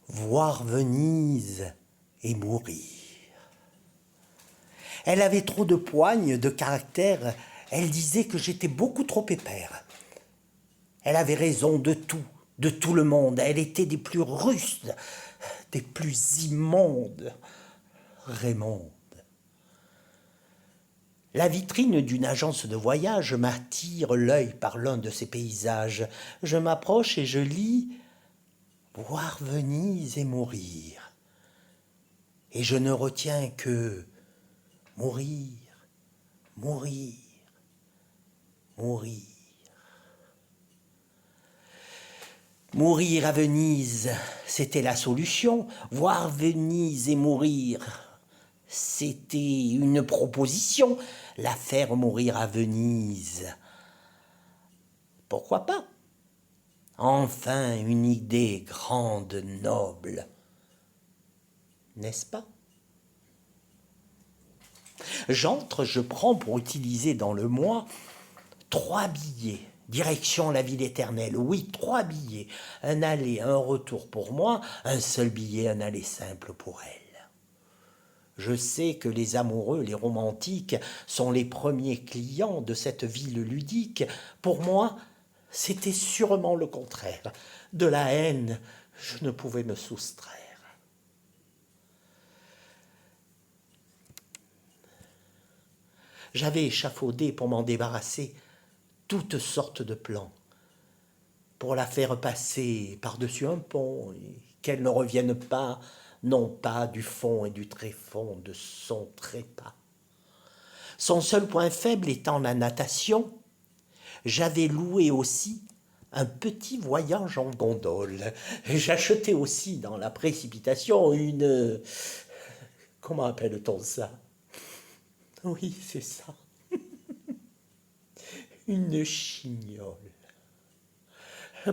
voir Venise et mourir. Elle avait trop de poigne, de caractère. Elle disait que j'étais beaucoup trop épais. Elle avait raison de tout le monde. Elle était des plus rustes, des plus immondes. Raymonde. La vitrine d'une agence de voyage m'attire l'œil par l'un de ses paysages. Je m'approche et je lis « Voir Venise et mourir ». Et je ne retiens que mourir, mourir, mourir. Mourir à Venise, c'était la solution. Voir Venise et mourir, c'était une proposition. La faire mourir à Venise, pourquoi pas? Enfin, une idée grande, noble, n'est-ce pas? J'entre, je prends pour utiliser dans le mois 3 billets. Direction la ville éternelle, oui, 3 billets. Un aller, un retour pour moi, un seul billet, un aller simple pour elle. Je sais que les amoureux, les romantiques, sont les premiers clients de cette ville ludique. Pour moi, c'était sûrement le contraire. De la haine, je ne pouvais me soustraire. J'avais échafaudé pour m'en débarrasser toutes sortes de plans, pour la faire passer par-dessus un pont, et qu'elle ne revienne pas, non pas du fond et du tréfonds de son trépas. Son seul point faible étant la natation, j'avais loué aussi un petit voyage en gondole. J'achetais aussi dans la précipitation une... Comment appelle-t-on ça? Oui, c'est ça. Une chignole.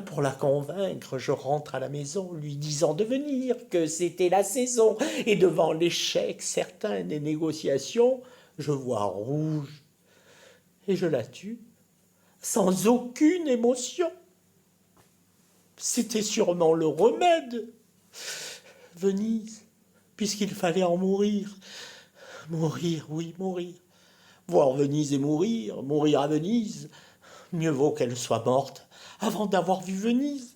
Pour la convaincre, je rentre à la maison, lui disant de venir, que c'était la saison, et devant l'échec certain des négociations, je vois rouge, et je la tue, sans aucune émotion. C'était sûrement le remède. Venise, puisqu'il fallait en mourir. Mourir, oui, mourir. Voir Venise et mourir à Venise, mieux vaut qu'elle soit morte avant d'avoir vu Venise.